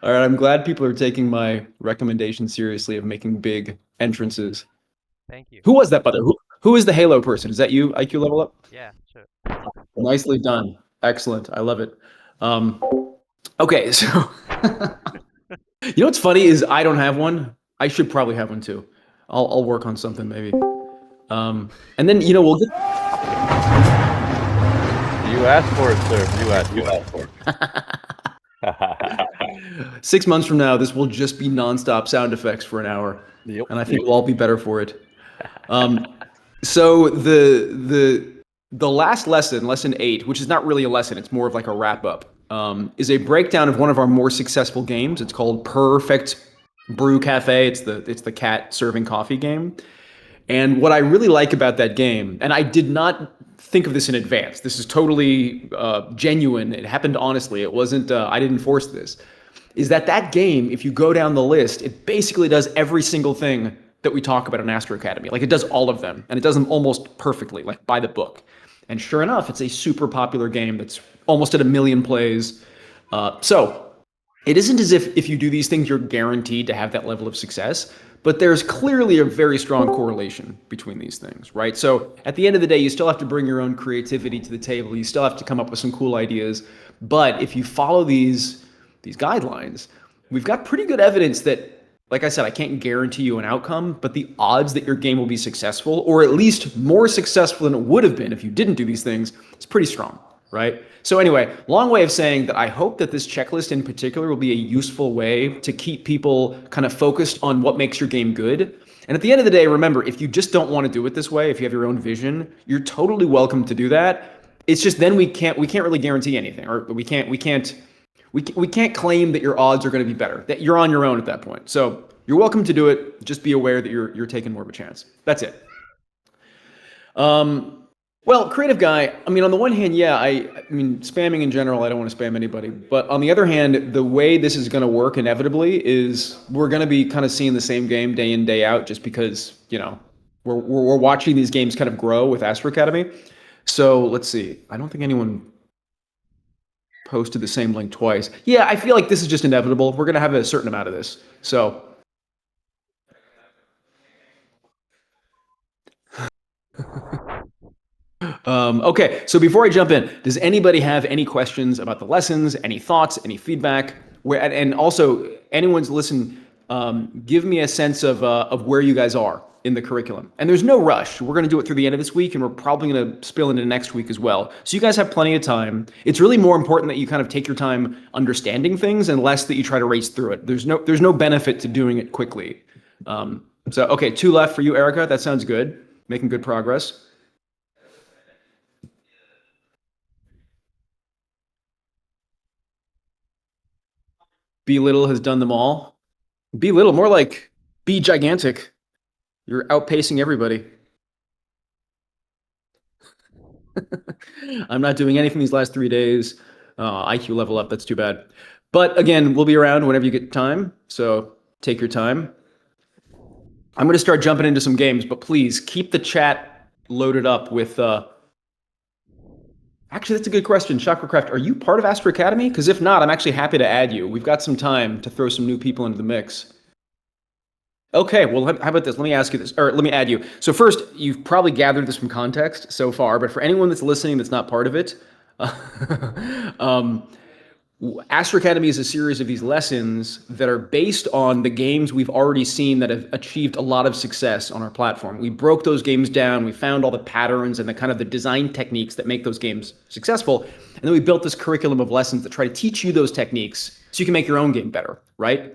All right, I'm glad people are taking my recommendation seriously of making big entrances. Thank you. Who was that, by the way? Who is the Halo person? Is that you, IQ Level Up? Yeah, sure. Nicely done. Excellent. I love it. Um, okay, so you know what's funny is I don't have one. I should probably have one too. I'll work on something maybe. And then we'll get You asked for it, sir. You asked for it. 6 months from now. This will just be nonstop sound effects for an hour, Yep. and I think we'll all be better for it. Um, so the last lesson, lesson 8, which is not really a lesson, it's more of like a wrap up, is a breakdown of one of our more successful games. It's called Perfect Brew Cafe. It's the cat serving coffee game. And what I really like about that game, and I did not think of this in advance. This is totally genuine. It happened honestly. It wasn't. I didn't force this. Is that game? If you go down the list, it basically does every single thing that we talk about in Astro Academy. Like it does all of them, and it does them almost perfectly, like by the book. And sure enough, it's a super popular game that's almost at 1 million plays. So it isn't as if you do these things, you're guaranteed to have that level of success, but there's clearly a very strong correlation between these things, right? So at the end of the day, you still have to bring your own creativity to the table. You still have to come up with some cool ideas. But if you follow these guidelines, we've got pretty good evidence that, like I said, I can't guarantee you an outcome, but the odds that your game will be successful, or at least more successful than it would have been if you didn't do these things, is pretty strong, right? So anyway, long way of saying that I hope that this checklist in particular will be a useful way to keep people kind of focused on what makes your game good. And at the end of the day, remember, if you just don't want to do it this way, if you have your own vision, you're totally welcome to do that. It's just then we can't really guarantee anything, or we can't claim that your odds are going to be better. That you're on your own at that point. So you're welcome to do it. Just be aware that you're taking more of a chance. That's it. Well, creative guy, I mean, on the one hand, yeah, I mean, spamming in general, I don't want to spam anybody. But on the other hand, the way this is going to work inevitably is we're going to be kind of seeing the same game day in, day out, just because, we're watching these games kind of grow with Astro Academy. So let's see. I don't think anyone posted the same link twice. Yeah, I feel like this is just inevitable. We're going to have a certain amount of this. So okay, so before I jump in, does anybody have any questions about the lessons, any thoughts, any feedback? And also, anyone's listen, give me a sense of where you guys are in the curriculum. And there's no rush. We're going to do it through the end of this week, and we're probably going to spill into next week as well. So you guys have plenty of time. It's really more important that you kind of take your time understanding things, and less that you try to race through it. There's no benefit to doing it quickly. So okay, 2 left for you, Erica. That sounds good. Making good progress. Be little has done them all. Be little, more like be gigantic. You're outpacing everybody. I'm not doing anything these last 3 days. IQ level up, that's too bad. But again, we'll be around whenever you get time. So take your time. I'm going to start jumping into some games, but please keep the chat loaded up with. Actually, that's a good question. Chakracraft, are you part of Astro Academy? Because if not, I'm actually happy to add you. We've got some time to throw some new people into the mix. Okay, well, how about this? Let me ask you this, or let me add you. So first, you've probably gathered this from context so far, but for anyone that's listening that's not part of it, um, Astro Academy is a series of these lessons that are based on the games we've already seen that have achieved a lot of success on our platform. We broke those games down, we found all the patterns and the kind of the design techniques that make those games successful, and then we built this curriculum of lessons that try to teach you those techniques so you can make your own game better, right?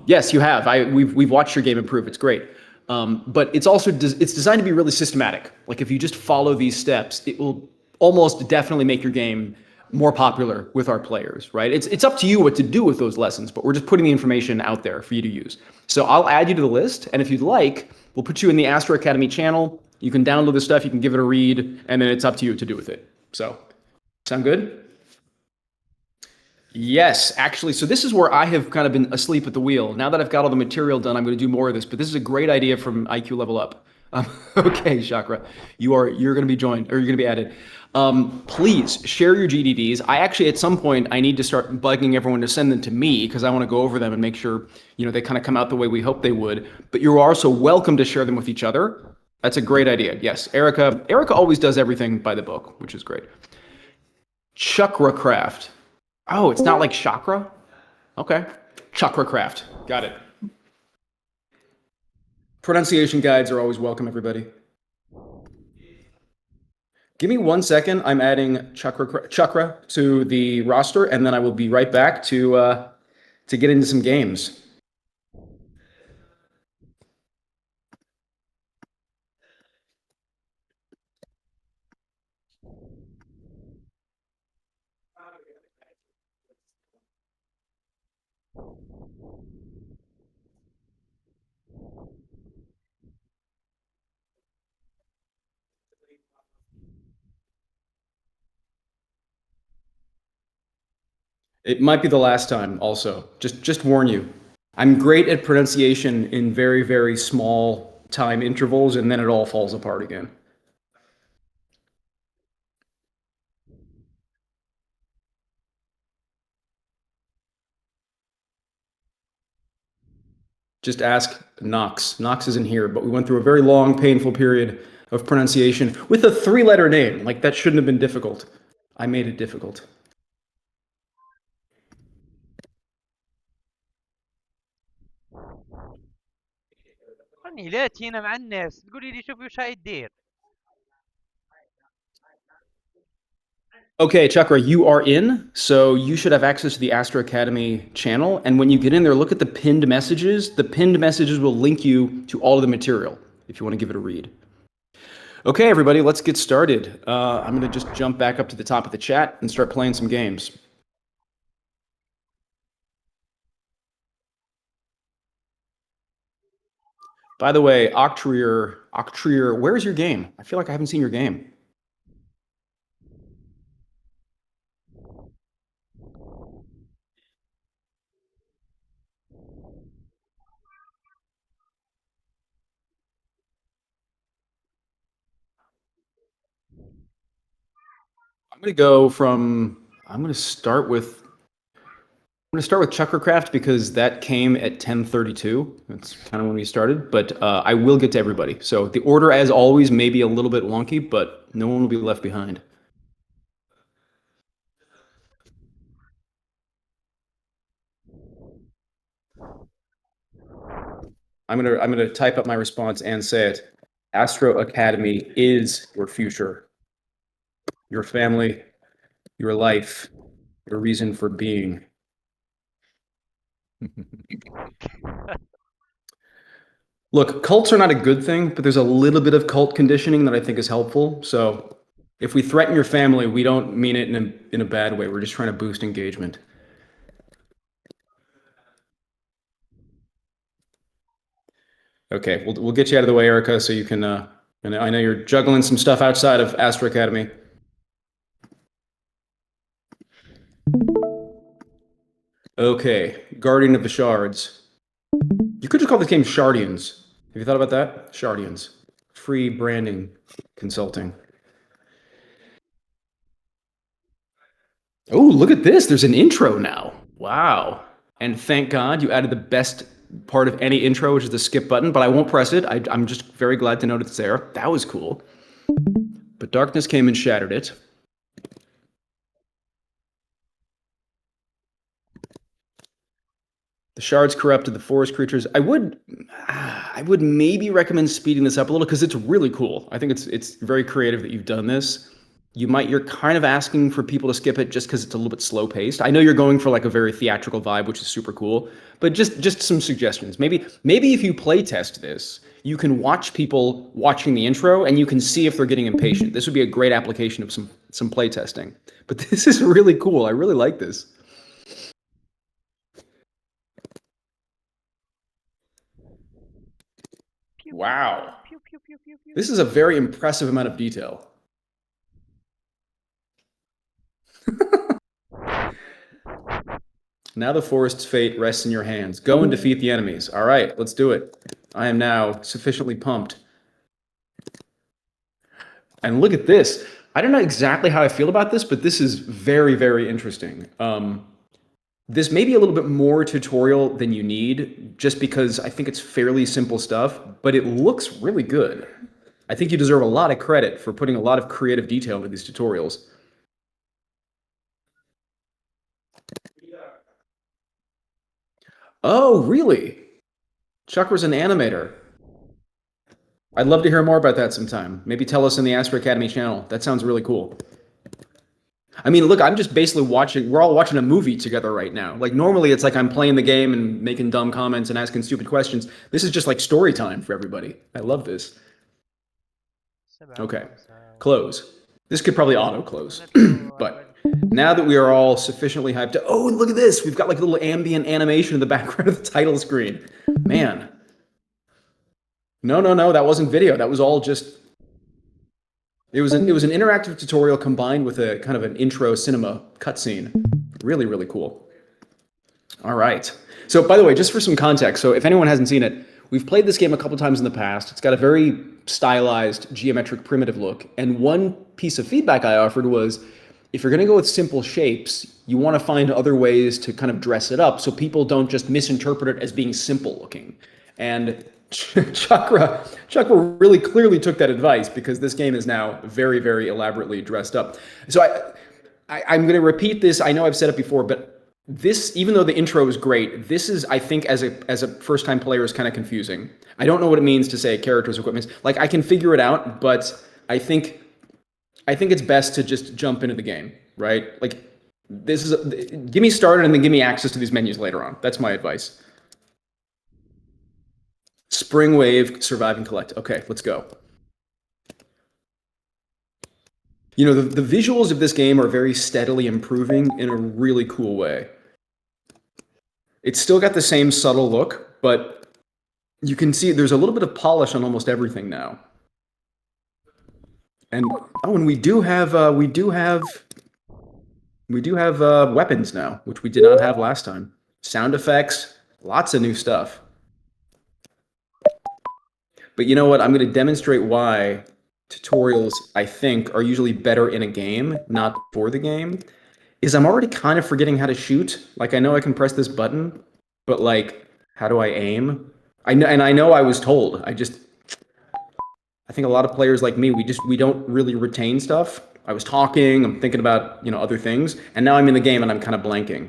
Yes, you have. We've watched your game improve. It's great. But it's also it's designed to be really systematic. Like if you just follow these steps, it will almost definitely make your game more popular with our players, right? It's up to you what to do with those lessons, but we're just putting the information out there for you to use. So I'll add you to the list, and if you'd like, we'll put you in the Astro Academy channel. You can download the stuff, you can give it a read, and then it's up to you what to do with it. So, sound good? Yes, actually. So this is where I have kind of been asleep at the wheel. Now that I've got all the material done, I'm going to do more of this. But this is a great idea from IQ Level Up. Okay, Chakra, you're going to be joined or you're going to be added. Please share your GDDs. I actually, at some point, I need to start bugging everyone to send them to me because I want to go over them and make sure they kind of come out the way we hope they would. But you're also welcome to share them with each other. That's a great idea. Yes, Erica. Erica always does everything by the book, which is great. Chakra craft. Oh, it's not like chakra. Okay, chakra craft. Got it. Pronunciation guides are always welcome, everybody. Give me 1 second. I'm adding Chakra to the roster, and then I will be right back to get into some games. It might be the last time. Also, just warn you. I'm great at pronunciation in very very small time intervals, and then it all falls apart again. Just ask Knox. Knox isn't here, but we went through a very long, painful period of pronunciation with a three-letter name. Like, that shouldn't have been difficult. I made it difficult. راني لا تينا مع الناس تقولي لي شوفي واش هايدير. Okay, Chakra, you are in, so you should have access to the Astro Academy channel. And when you get in there, look at the pinned messages. The pinned messages will link you to all of the material if you want to give it a read. Okay, everybody, let's get started. I'm going to just jump back up to the top of the chat and start playing some games. By the way, Octrier, where's your game? I feel like I haven't seen your game. I'm going to start with Chuckercraft because that came at 10:32. That's kind of when we started, but I will get to everybody. So the order, as always, may be a little bit wonky, but no one will be left behind. I'm gonna type up my response and say it. Astro Academy is your future, your family, your life, your reason for being. Look, cults are not a good thing, but there's a little bit of cult conditioning that I think is helpful. So if we threaten your family, we don't mean it in a bad way. We're just trying to boost engagement. Okay, we'll get you out of the way, Erica, so you can. And I know you're juggling some stuff outside of Astro Academy. Okay, Guardian of the Shards. You could just call this game Shardians. Have you thought about that? Shardians. Free branding consulting. Oh, look at this. There's an intro now. Wow. And thank God you added the best part of any intro, which is the skip button, but I won't press it. I'm just very glad to note it's there. That was cool. But darkness came and shattered it. The shards corrupted the forest creatures. I would maybe recommend speeding this up a little because it's really cool. I think it's very creative that you've done this. You're kind of asking for people to skip it just because it's a little bit slow paced. I know you're going for like a very theatrical vibe, which is super cool. But just some suggestions. Maybe if you play test this, you can watch people watching the intro and you can see if they're getting impatient. This would be a great application of some play testing. But this is really cool. I really like this. Wow. This is a very impressive amount of detail. Now the forest's fate rests in your hands. Go and defeat the enemies. All right, let's do it. I am now sufficiently pumped. And look at this. I don't know exactly how I feel about this, but this is very, very interesting. This may be a little bit more tutorial than you need, just because I think it's fairly simple stuff, but it looks really good. I think you deserve a lot of credit for putting a lot of creative detail into these tutorials. Oh, really? Chuck was an animator. I'd love to hear more about that sometime. Maybe tell us in the Astro Academy channel. That sounds really cool. I mean, look, I'm just basically we're all watching a movie together right now. Like, normally it's like I'm playing the game and making dumb comments and asking stupid questions. This is just like story time for everybody. I love this. Okay, close. This could probably auto close. But now that we are all sufficiently hyped up, oh, look at this. We've got like a little ambient animation in the background of the title screen. Man. No, that wasn't video. That was all just, it was an interactive tutorial combined with a kind of an intro cinema cutscene. Really, really cool. All right. So, by the way, just for some context, so if anyone hasn't seen it, we've played this game a couple times in the past. It's got a very stylized, geometric, primitive look. And one piece of feedback I offered was, if you're going to go with simple shapes, you want to find other ways to kind of dress it up so people don't just misinterpret it as being simple looking. And Chakra really clearly took that advice, because this game is now very, very elaborately dressed up. So I'm going to repeat this. I know I've said it before, but this, even though the intro is great, this is, I think, as a first-time player, is kind of confusing. I don't know what it means to say characters, equipment. Like, I can figure it out, but I think it's best to just jump into the game, right? Like, this is give me started and then give me access to these menus later on. That's my advice. Spring Wave, Survive and Collect. Okay, let's go. You know, the visuals of this game are very steadily improving in a really cool way. It's still got the same subtle look, but you can see there's a little bit of polish on almost everything now. And oh, and we do have weapons now, which we did not have last time. Sound effects, lots of new stuff. But you know what? I'm going to demonstrate why tutorials, I think, are usually better in a game, not for the game. Is I'm already kind of forgetting how to shoot. Like, I know I can press this button, but like, how do I aim? I know I was told. I think a lot of players like me, we don't really retain stuff. I was talking, I'm thinking about, other things, and now I'm in the game and I'm kind of blanking.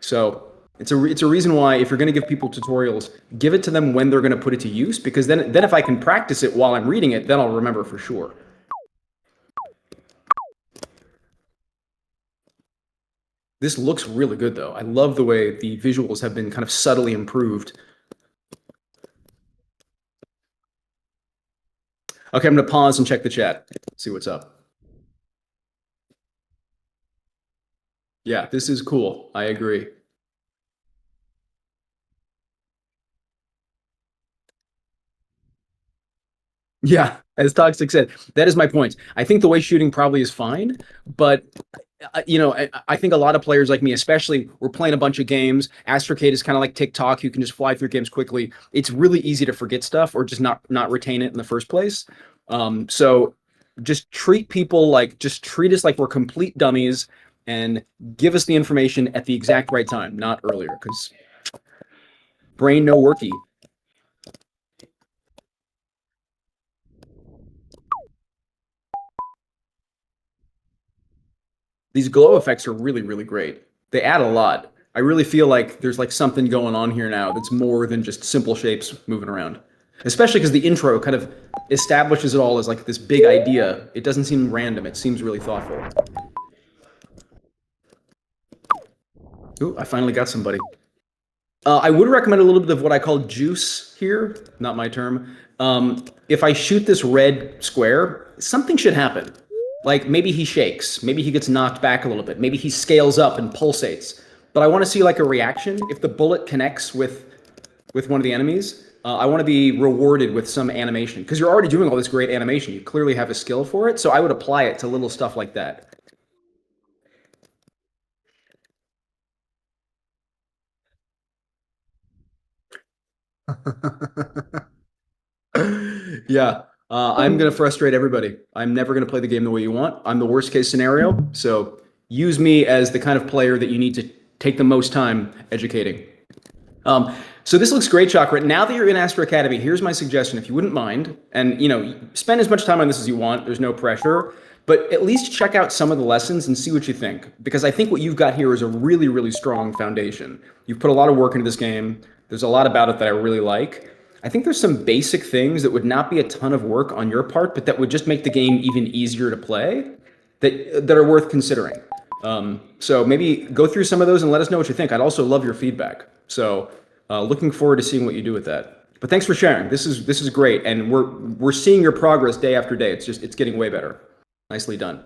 So it's a reason why, if you're going to give people tutorials, give it to them when they're going to put it to use, because then if I can practice it while I'm reading it, then I'll remember for sure. This looks really good, though. I love the way the visuals have been kind of subtly improved. Okay, I'm going to pause and check the chat, see what's up. Yeah, this is cool. I agree. Yeah, as Toxic said, that is my point. I think the way shooting probably is fine, but I think a lot of players like me, especially, we're playing a bunch of games. Astrocade is kind of like TikTok. You can just fly through games quickly. It's really easy to forget stuff or just not retain it in the first place. So just treat us like we're complete dummies and give us the information at the exact right time, not earlier, because brain no worky. These glow effects are really, really great. They add a lot. I really feel like there's like something going on here now that's more than just simple shapes moving around. Especially because the intro kind of establishes it all as like this big idea. It doesn't seem random. It seems really thoughtful. Ooh, I finally got somebody. I would recommend a little bit of what I call juice here. Not my term. If I shoot this red square, something should happen. Like, maybe he shakes, maybe he gets knocked back a little bit, maybe he scales up and pulsates. But I want to see like a reaction. If the bullet connects with one of the enemies, I want to be rewarded with some animation, because you're already doing all this great animation. You clearly have a skill for it, so I would apply it to little stuff like that. Yeah. I'm going to frustrate everybody. I'm never going to play the game the way you want. I'm the worst case scenario. So use me as the kind of player that you need to take the most time educating. So this looks great, Chakra. Now that you're in Astro Academy, here's my suggestion, if you wouldn't mind, and spend as much time on this as you want. There's no pressure, but at least check out some of the lessons and see what you think. Because I think what you've got here is a really, really strong foundation. You've put a lot of work into this game. There's a lot about it that I really like. I think there's some basic things that would not be a ton of work on your part, but that would just make the game even easier to play, that are worth considering. So maybe go through some of those and let us know what you think. I'd also love your feedback. So looking forward to seeing what you do with that. But thanks for sharing. This is great, and we're seeing your progress day after day. It's getting way better. Nicely done.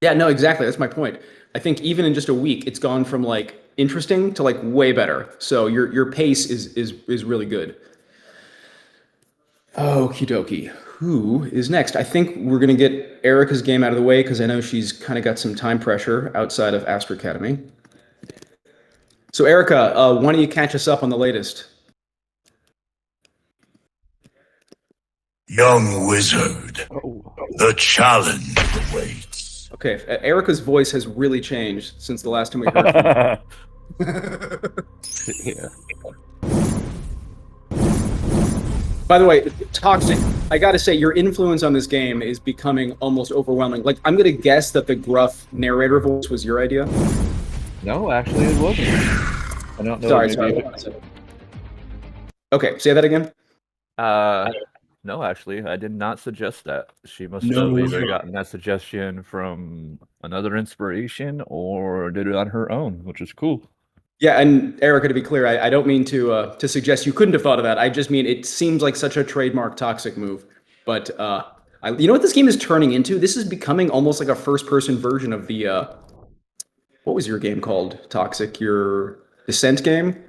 Yeah, no, exactly. That's my point. I think even in just a week, it's gone from like interesting to like way better. So your pace is really good. Okie dokie. Who is next? I think we're gonna get Erica's game out of the way because I know she's kind of got some time pressure outside of Astro Academy. So Erica, why don't you catch us up on the latest? Young wizard, Oh. the challenge awaits. Okay, Erica's voice has really changed since the last time we heard from her. Yeah. By the way, Toxic, I gotta say, your influence on this game is becoming almost overwhelming. Like, I'm gonna guess that the gruff narrator voice was your idea. No, actually, it wasn't. I don't know. Sorry. Okay, say that again. No, actually, I did not suggest that. She must No. have either gotten that suggestion from another inspiration or did it on her own, which is cool. Yeah, and Erica, to be clear, I don't mean to suggest you couldn't have thought of that. I just mean it seems like such a trademark Toxic move. But you know what this game is turning into? This is becoming almost like a first-person version of the what was your game called? Toxic, your Descent game?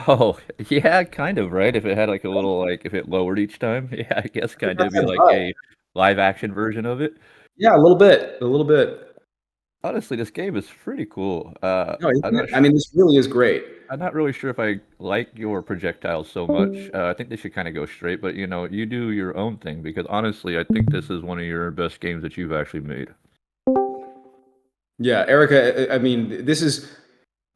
Oh, yeah, kind of, right? If it had like a little, like, if it lowered each time, yeah, I guess kind of be like a live action version of it. Yeah, a little bit. Honestly, this game is pretty cool. No, I'm not I mean, this really is great. I'm not really sure if I like your projectiles so much. I think they should kind of go straight, but you do your own thing because honestly, I think this is one of your best games that you've actually made. Yeah, Erica, I mean, this is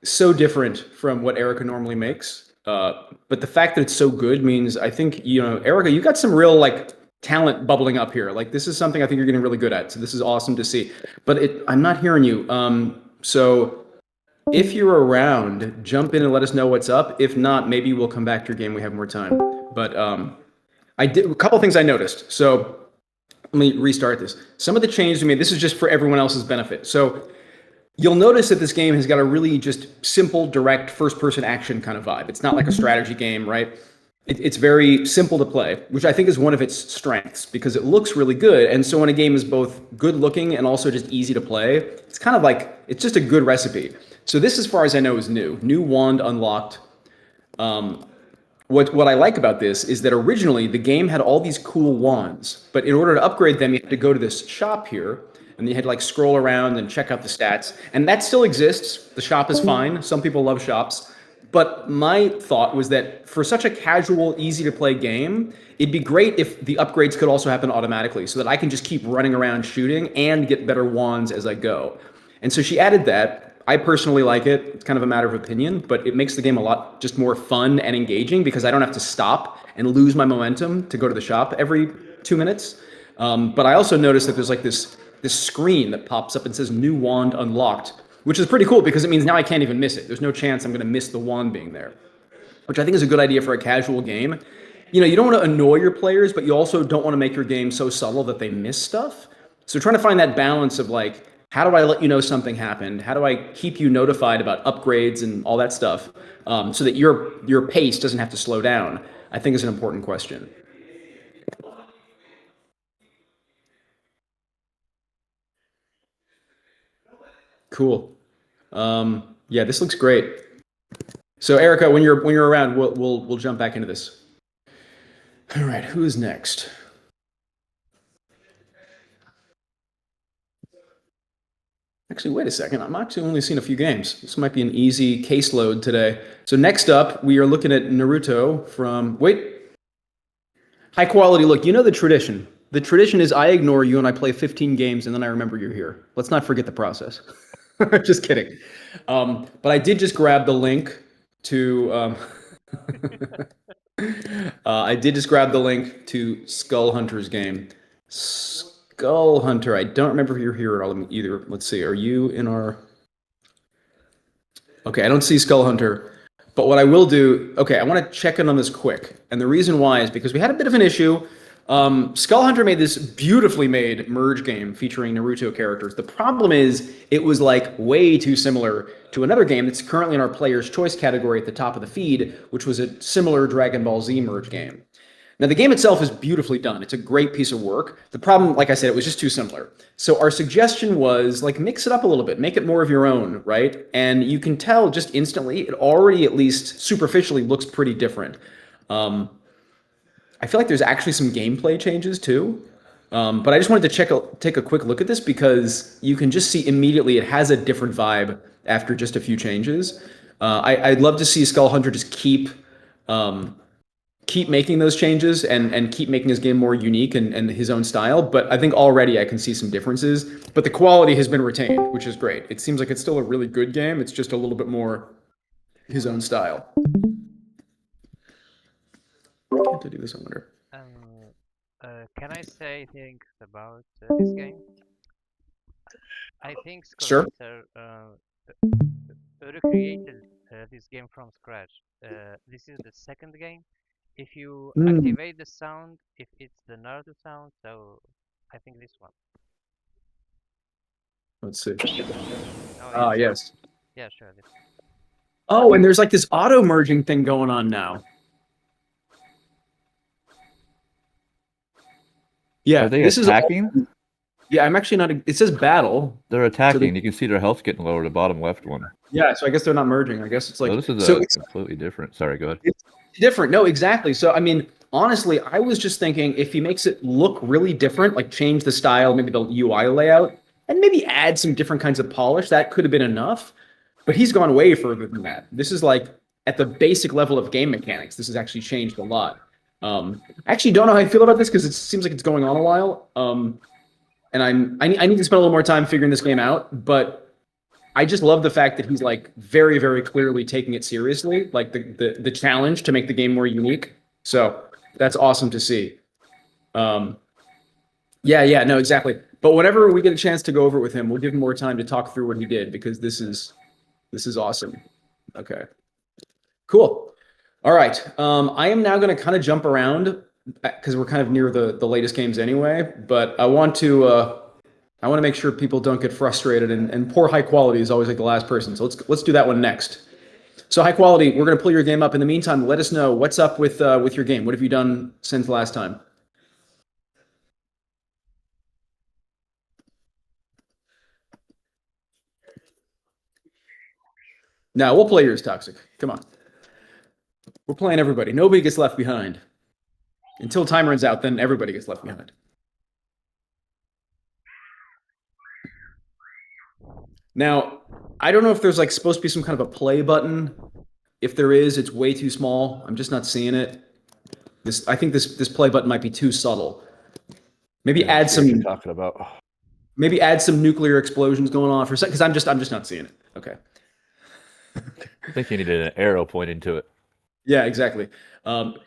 so different from what Erica normally makes. But the fact that it's so good means I think, Erica, you got some real like talent bubbling up here. Like this is something I think you're getting really good at. So this is awesome to see. But I'm not hearing you. So if you're around, jump in and let us know what's up. If not, maybe we'll come back to your game. We have more time. But I did a couple things I noticed. So let me restart this. Some of the changes we made, this is just for everyone else's benefit. So you'll notice that this game has got a really just simple, direct, first-person action kind of vibe. It's not like a strategy game, right? It's very simple to play, which I think is one of its strengths because it looks really good. And so when a game is both good-looking and also just easy to play, it's kind of like, it's just a good recipe. So this, as far as I know, is new. New wand unlocked. What I like about this is that originally the game had all these cool wands, but in order to upgrade them, you had to go to this shop here, and you had to like scroll around and check out the stats. And that still exists. The shop is fine. Some people love shops. But my thought was that for such a casual, easy to play game, it'd be great if the upgrades could also happen automatically so that I can just keep running around shooting and get better wands as I go. And so she added that. I personally like it. It's kind of a matter of opinion, but it makes the game a lot just more fun and engaging because I don't have to stop and lose my momentum to go to the shop every 2 minutes. But I also noticed that there's like this screen that pops up and says new wand unlocked, which is pretty cool because it means now I can't even miss it. There's no chance I'm going to miss the wand being there, which I think is a good idea for a casual game. You don't want to annoy your players, but you also don't want to make your game so subtle that they miss stuff. So trying to find that balance of like, how do I let you know something happened? How do I keep you notified about upgrades and all that stuff so that your pace doesn't have to slow down, I think is an important question. Cool. Yeah, this looks great. So Erica, when you're around, we'll jump back into this. All right, who's next? Actually, wait a second. I'm actually only seeing a few games. This might be an easy caseload today. So next up, we are looking at Naruto from. Wait, High quality. Look, you know the tradition. The tradition is I ignore you and I play 15 games and then I remember you're here. Let's not forget the process. Just kidding. But I did just grab the link to. I did just grab the link to Skull Hunter's game. Skull Hunter. I don't remember if you're here at all either. Let's see. Are you in our? Okay, I don't see Skull Hunter. But what I will do, okay, I want to check in on this quick. And the reason why is because we had a bit of an issue. Skull Hunter made this beautifully made merge game featuring Naruto characters. The problem is it was like way too similar to another game that's currently in our player's choice category at the top of the feed, which was a similar Dragon Ball Z merge game. Now, the game itself is beautifully done. It's a great piece of work. The problem, like I said, it was just too similar. So our suggestion was, like, mix it up a little bit. Make it more of your own, right? And you can tell just instantly, it already, at least superficially, looks pretty different. I feel like there's actually some gameplay changes, too. But I just wanted to take a quick look at this because you can just see immediately it has a different vibe after just a few changes. I'd love to see Skull Hunter just keep making those changes and keep making his game more unique and his own style. But I think already I can see some differences. But the quality has been retained, which is great. It seems like it's still a really good game. It's just a little bit more his own style. Why can't I do this? I wonder. Can I say things about this game? I think Sure. Skullhunter recreated this game from scratch. This is the second game. If you activate the sound, if it's the Naruto sound, so I think this one. Let's see. Oh, Yes. yeah, sure. This. Oh, and there's like this auto merging thing going on now. Yeah, Are they this attacking? is. Yeah, I'm actually not. It says battle. They're attacking. You can see their health getting lower, the bottom left one. Yeah, so I guess they're not merging. I guess it's like. Oh, this is it's completely different. Sorry, go ahead. It's different. No, exactly. So I mean, honestly, I was just thinking if he makes it look really different, like change the style, maybe the UI layout, and maybe add some different kinds of polish, that could have been enough. But he's gone way further than that. This is like at the basic level of game mechanics. This has actually changed a lot. I actually don't know how I feel about this because it seems like it's going on a while. And I need to spend a little more time figuring this game out. But I just love the fact that he's like very, very clearly taking it seriously, like the challenge to make the game more unique. So that's awesome to see. No, exactly. But whenever we get a chance to go over it with him, we'll give him more time to talk through what he did because this is awesome. Okay, cool. All right. I am now going to kind of jump around because we're kind of near the latest games anyway. But I want to make sure people don't get frustrated, and poor high quality is always like the last person. So let's do that one next. So high quality, we're going to pull your game up. In the meantime, let us know what's up with your game. What have you done since last time? Now we'll play yours, Toxic. Come on. We're playing everybody. Nobody gets left behind. Until time runs out, then everybody gets left behind. Now, I don't know if there's like supposed to be some kind of a play button. If there is, it's way too small. I'm just not seeing it. I think this play button might be too subtle. Maybe add some. What you're talking about. Maybe add some nuclear explosions going on for a second, because I'm just not seeing it. Okay. I think you needed an arrow pointing to it. Yeah, exactly.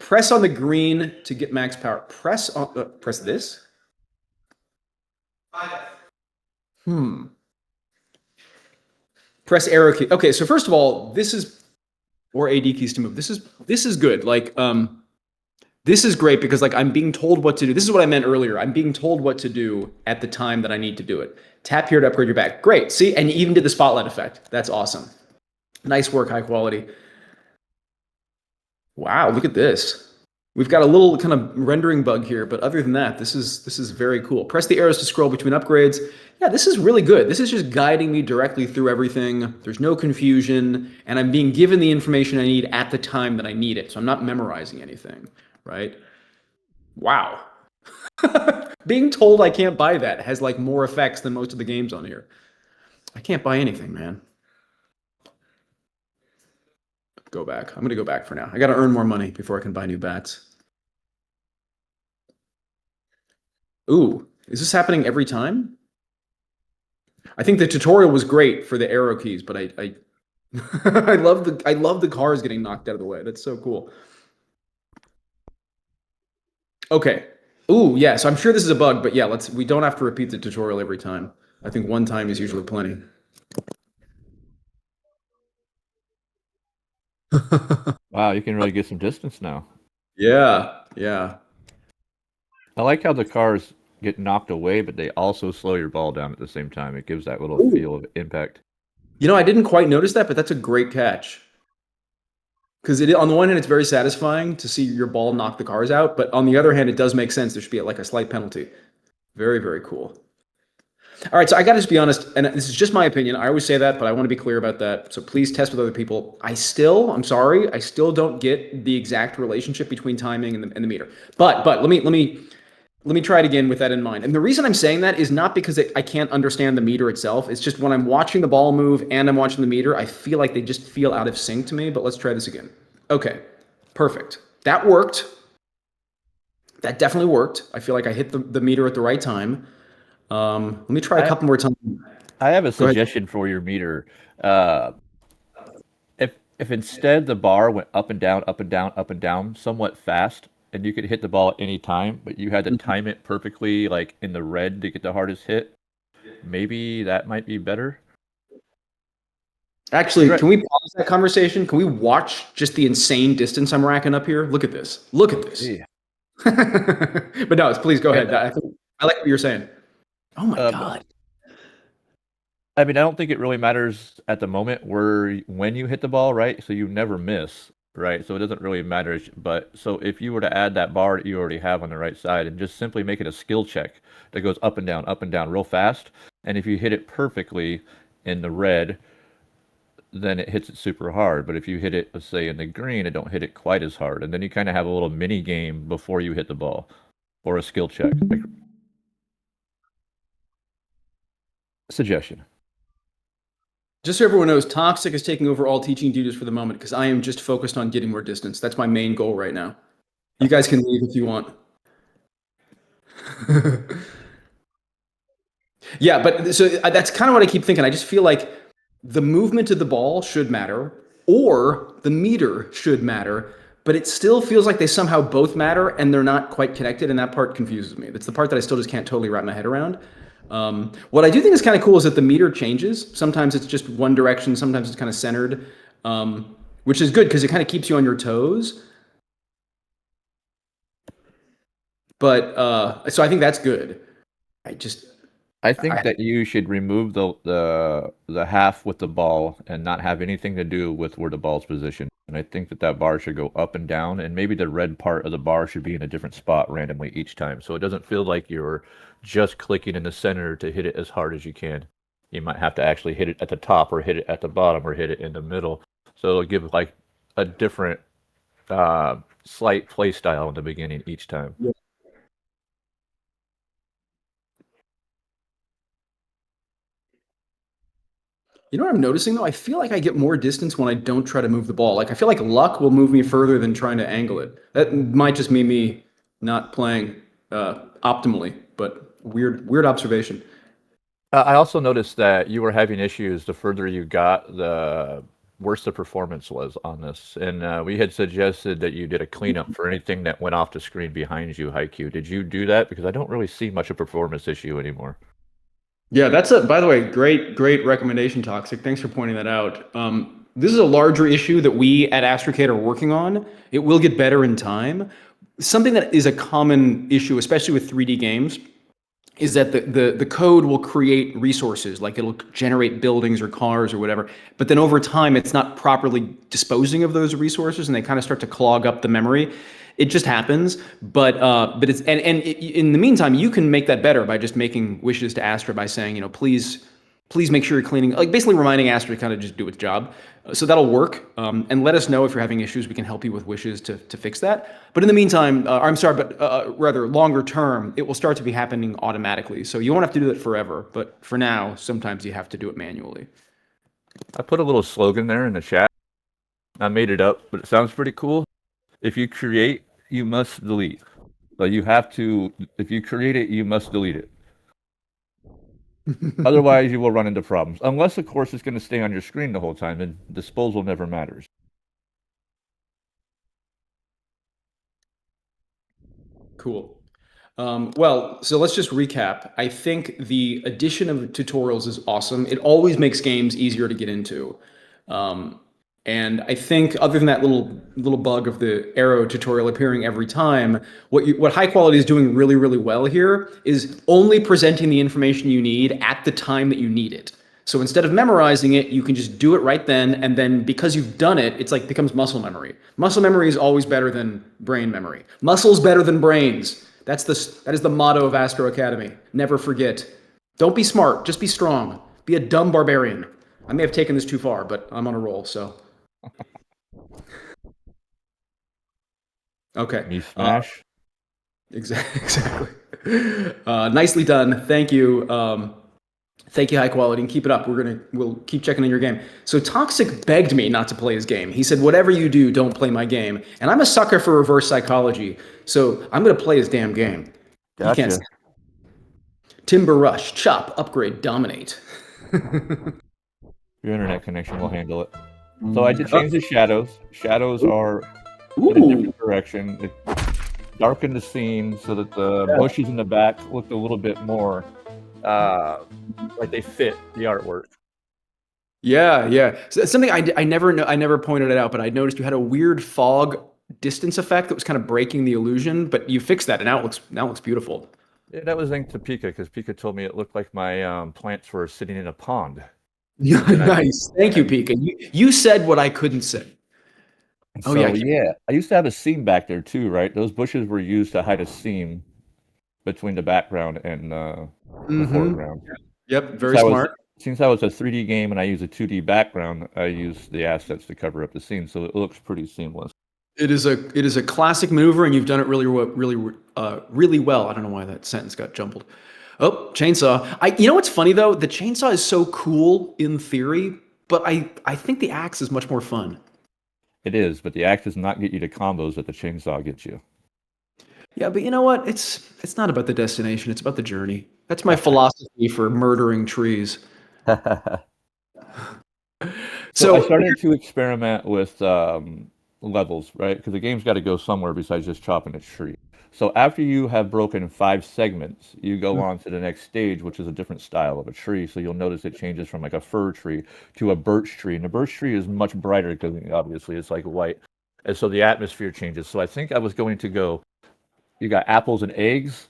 Press on the green to get max power. Press this. Press arrow key. Okay, so first of all, this is or AD keys to move. This is good. Like this is great because like I'm being told what to do. This is what I meant earlier. I'm being told what to do at the time that I need to do it. Tap here to upgrade your back. Great. See, and you even did the spotlight effect. That's awesome. Nice work, high quality. Wow, look at this. We've got a little kind of rendering bug here, but other than that, this is very cool. Press the arrows to scroll between upgrades. Yeah, this is really good. This is just guiding me directly through everything. There's no confusion, and I'm being given the information I need at the time that I need it. So I'm not memorizing anything, right? Wow. Being told I can't buy that has like more effects than most of the games on here. I can't buy anything, man. Go back. I'm going to go back for now. I got to earn more money before I can buy new bats. Ooh, is this happening every time? I think the tutorial was great for the arrow keys, but I I love the cars getting knocked out of the way. That's so cool. Okay. Ooh, yeah. So I'm sure this is a bug, but yeah, we don't have to repeat the tutorial every time. I think one time is usually plenty. Wow, you can really get some distance now. Yeah, yeah. I like how the cars get knocked away, but they also slow your ball down at the same time. It gives that little Ooh. feel of impact. You know, I didn't quite notice that, but that's a great catch. Because on the one hand, it's very satisfying to see your ball knock the cars out, but on the other hand, it does make sense. There should be like a slight penalty. Very, very cool. All right, so I got to just be honest, and this is just my opinion. I always say that, but I want to be clear about that. So please test with other people. I'm sorry, I still don't get the exact relationship between timing and the meter. But let me try it again with that in mind. And the reason I'm saying that is not because I can't understand the meter itself. It's just when I'm watching the ball move and I'm watching the meter, I feel like they just feel out of sync to me. But let's try this again. Okay, perfect. That worked. That definitely worked. I feel like I hit the meter at the right time. Let me try a couple more times. I have a Go ahead. suggestion for your meter. If instead the bar went up and down, up and down, up and down somewhat fast, and you could hit the ball at any time, but you had to time it perfectly, like in the red to get the hardest hit, maybe that might be better. Actually, can we pause that conversation? Can we watch just the insane distance I'm racking up here? Look at this. Look at this. Yeah. But no, please go ahead. I like what you're saying. Oh my God. I mean, I don't think it really matters at the moment when you hit the ball, right? So you never miss, right? So it doesn't really matter. But so if you were to add that bar that you already have on the right side and just simply make it a skill check that goes up and down real fast, and if you hit it perfectly in the red, then it hits it super hard. But if you hit it, let's say in the green, it don't hit it quite as hard, and then you kind of have a little mini game before you hit the ball, or a skill check. Suggestion. Just so everyone knows, Toxic is taking over all teaching duties for the moment because I am just focused on getting more distance. That's my main goal right now. You guys can leave if you want. Yeah, but so that's kind of what I keep thinking. I just feel like the movement of the ball should matter, or the meter should matter, but it still feels like they somehow both matter and they're not quite connected, and that part confuses me. That's the part that I still just can't totally wrap my head around. What I do think is kind of cool is that the meter changes. Sometimes it's just one direction, sometimes it's kind of centered, which is good because it kind of keeps you on your toes. But so I think that's good. I think that you should remove the half with the ball and not have anything to do with where the ball's positioned. And I think that bar should go up and down, and maybe the red part of the bar should be in a different spot randomly each time. So it doesn't feel like you're just clicking in the center to hit it as hard as you can. You might have to actually hit it at the top or hit it at the bottom or hit it in the middle. So it'll give like a different slight play style in the beginning each time. Yeah. You know what I'm noticing though? I feel like I get more distance when I don't try to move the ball. Like I feel like luck will move me further than trying to angle it. That might just be me not playing optimally, but weird observation. I also noticed that you were having issues the further you got, the worse the performance was on this. And we had suggested that you did a cleanup for anything that went off the screen behind you, Haiku. Did you do that? Because I don't really see much of a performance issue anymore. Yeah, by the way, great recommendation, Toxic. Thanks for pointing that out. This is a larger issue that we at Astrocade are working on. It will get better in time. Something that is a common issue, especially with 3D games, is that the code will create resources, like it'll generate buildings or cars or whatever, but then over time it's not properly disposing of those resources and they kind of start to clog up the memory. It just happens, but it's in the meantime you can make that better by just making wishes to Astra by saying, please make sure you're cleaning, like basically reminding Astra to kind of just do its job. So that'll work. And let us know if you're having issues. We can help you with wishes to fix that. But in the meantime, I'm sorry, but rather longer term, it will start to be happening automatically. So you won't have to do it forever. But for now, sometimes you have to do it manually. I put a little slogan there in the chat. I made it up, but it sounds pretty cool. If you create, you must delete. So you have to, if you create it, you must delete it. Otherwise, you will run into problems. Unless, of course, it's going to stay on your screen the whole time, and disposal never matters. Cool. Well, so let's just recap. I think the addition of tutorials is awesome. It always makes games easier to get into. And I think other than that little bug of the arrow tutorial appearing every time, what high quality is doing really well here is only presenting the information you need at the time that you need it. So instead of memorizing it, you can just do it right then, and then because you've done it, it's like becomes muscle memory. Muscle memory is always better than brain memory. Muscles better than brains. That is the motto of Astro Academy. Never forget. Don't be smart, just be strong. Be a dumb barbarian. I may have taken this too far, but I'm on a roll, so. Okay. Me smash. Exactly. Nicely done. Thank you. Thank you, high quality, and keep it up. We'll keep checking in your game. So Toxic begged me not to play his game. He said, "Whatever you do, don't play my game." And I'm a sucker for reverse psychology, so I'm gonna play his damn game. Gotcha. You can't say. Timber Rush, Chop, Upgrade, Dominate. Your internet connection will handle it. So I did change the shadows. Shadows are in a Ooh. different direction. It darkened the scene so that the bushes in the back looked a little bit more like they fit the artwork. Yeah. So that's something I never pointed it out, but I noticed you had a weird fog distance effect that was kind of breaking the illusion, but you fixed that, and now it looks beautiful. Yeah, that was thanks to Pika, because Pika told me it looked like my plants were sitting in a pond. Nice. Thank you, Pika. You said what I couldn't say. Oh, So, yeah. I used to have a seam back there too, right? Those bushes were used to hide a seam between the background and the foreground. Yep, very smart. Since I was a 3D game and I use a 2D background, I use the assets to cover up the scene, so it looks pretty seamless. It is a classic maneuver, and you've done it really well. I don't know why that sentence got jumbled. Oh, chainsaw. You know what's funny though? The chainsaw is so cool in theory, but I think the axe is much more fun. It is, but the axe does not get you to combos that the chainsaw gets you. Yeah, but you know what? It's not about the destination. It's about the journey. That's my philosophy for murdering trees. So I started to experiment with levels, right? Because the game's got to go somewhere besides just chopping a tree. So after you have broken 5 segments, you go on to the next stage, which is a different style of a tree. So you'll notice it changes from like a fir tree to a birch tree. And the birch tree is much brighter because obviously it's like white. And so the atmosphere changes. So I think I was going to go, you got apples and eggs.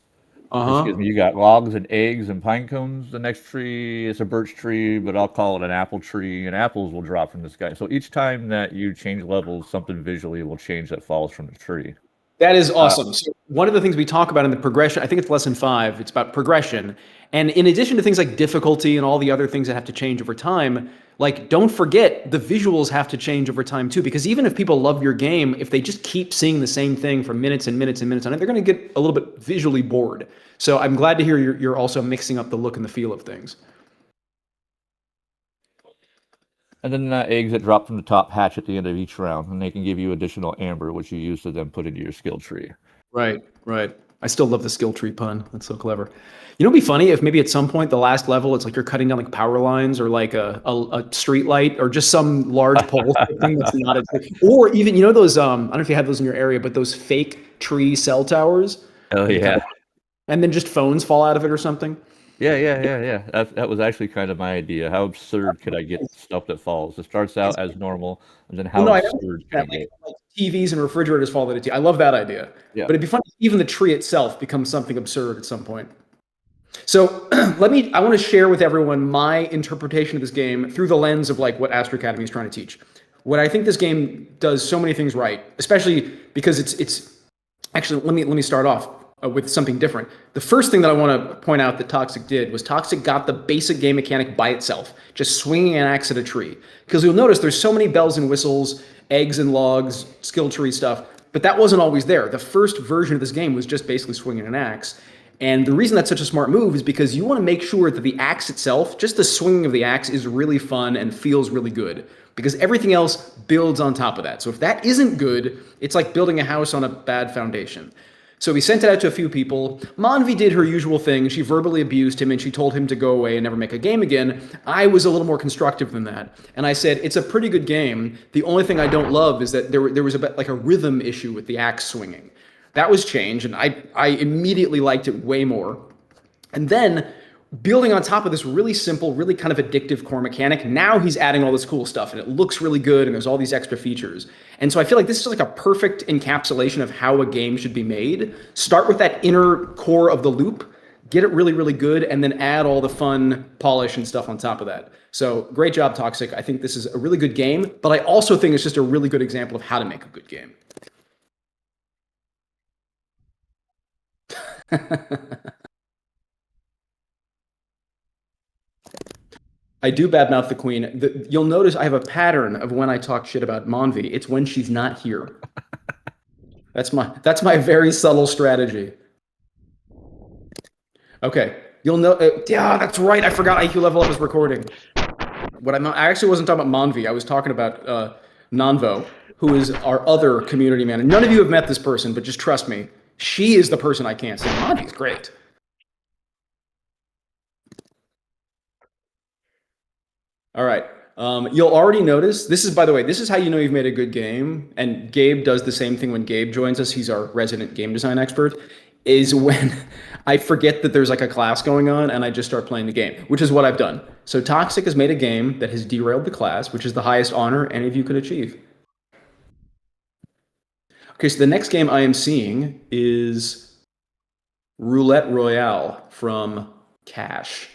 Excuse me, you got logs and eggs and pine cones. The next tree is a birch tree, but I'll call it an apple tree, and apples will drop from the sky. So each time that you change levels, something visually will change that falls from the tree. That is awesome. So one of the things we talk about in the progression, I think it's lesson 5, it's about progression. And in addition to things like difficulty and all the other things that have to change over time, like don't forget the visuals have to change over time too, because even if people love your game, if they just keep seeing the same thing for minutes and minutes and minutes on it, they're going to get a little bit visually bored. So I'm glad to hear you're also mixing up the look and the feel of things. And then eggs that drop from the top hatch at the end of each round, and they can give you additional amber, which you use to then put into your skill tree. Right. I still love the skill tree pun. That's so clever. You know, it'd be funny if maybe at some point the last level, it's like you're cutting down like power lines or like a street light or just some large pole thing that's not a tree. Or even, you know, those, I don't know if you have those in your area, but those fake tree cell towers. Oh, yeah. And then just phones fall out of it or something. Yeah. That was actually kind of my idea. How absurd could I get stuff that falls? It starts out as normal, and then how absurd can it get? Like TVs and refrigerators fall into I love that idea. Yeah. But it'd be funny if even the tree itself becomes something absurd at some point. So I want to share with everyone my interpretation of this game through the lens of like what Astro Academy is trying to teach. What I think this game does so many things right, especially because it's actually, let me start off with something different. The first thing that I want to point out that Toxic did was Toxic got the basic game mechanic by itself, just swinging an axe at a tree. Because you'll notice there's so many bells and whistles, eggs and logs, skill tree stuff, but that wasn't always there. The first version of this game was just basically swinging an axe. And the reason that's such a smart move is because you want to make sure that the axe itself, just the swinging of the axe, is really fun and feels really good. Because everything else builds on top of that. So if that isn't good, it's like building a house on a bad foundation. So he sent it out to a few people. Monvi did her usual thing. She verbally abused him and she told him to go away and never make a game again. I was a little more constructive than that. And I said, it's a pretty good game. The only thing I don't love is that there was a bit like a rhythm issue with the axe swinging. That was changed, and I immediately liked it way more. And then building on top of this really simple, really kind of addictive core mechanic, now he's adding all this cool stuff and it looks really good and there's all these extra features. And so I feel like this is like a perfect encapsulation of how a game should be made. Start with that inner core of the loop, get it really, really good, and then add all the fun polish and stuff on top of that. So great job, Toxic. I think this is a really good game, but I also think it's just a really good example of how to make a good game. I do badmouth the queen. You'll notice I have a pattern of when I talk shit about Monvi. It's when she's not here. That's my very subtle strategy. Okay, you'll know. Yeah, that's right. I forgot IQ Level Up is recording. I actually wasn't talking about Monvi. I was talking about Nanvo, who is our other community manager. None of you have met this person, but just trust me. She is the person I can't say. Monvi's great. All right. You'll already notice, this is, by the way, this is how you know you've made a good game. And Gabe does the same thing when Gabe joins us. He's our resident game design expert. Is when I forget that there's like a class going on and I just start playing the game, which is what I've done. So Toxic has made a game that has derailed the class, which is the highest honor any of you could achieve. Okay, so the next game I am seeing is Roulette Royale from Cash.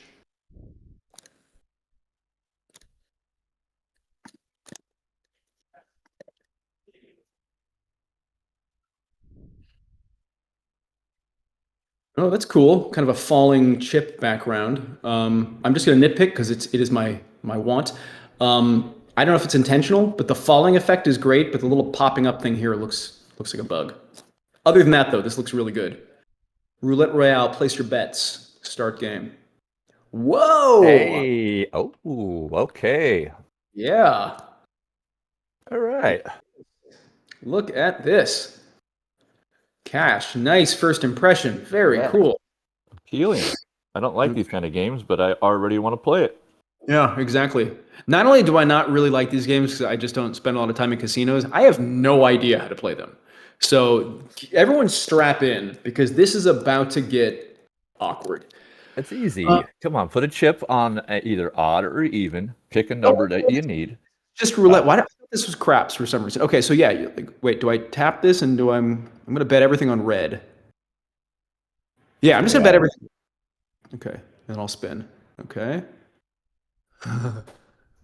Oh, that's cool. Kind of a falling chip background. I'm just going to nitpick because it is my want. I don't know if it's intentional, but the falling effect is great, but the little popping up thing here looks like a bug. Other than that, though, this looks really good. Roulette Royale, place your bets. Start game. Whoa! Hey! Oh, okay. Yeah. All right. Look at this. Cash, nice first impression. Very cool. Appealing. I don't like these kind of games, but I already want to play it. Yeah, exactly. Not only do I not really like these games because I just don't spend a lot of time in casinos, I have no idea how to play them. So everyone strap in because this is about to get awkward. It's easy. Come on, put a chip on either odd or even. Pick a number that you need. Just roulette. Why? I thought this was craps for some reason. Okay, so yeah. Wait, do I tap this and I'm going to bet everything on red. Yeah, I'm just going to bet everything. Okay, and I'll spin. Okay.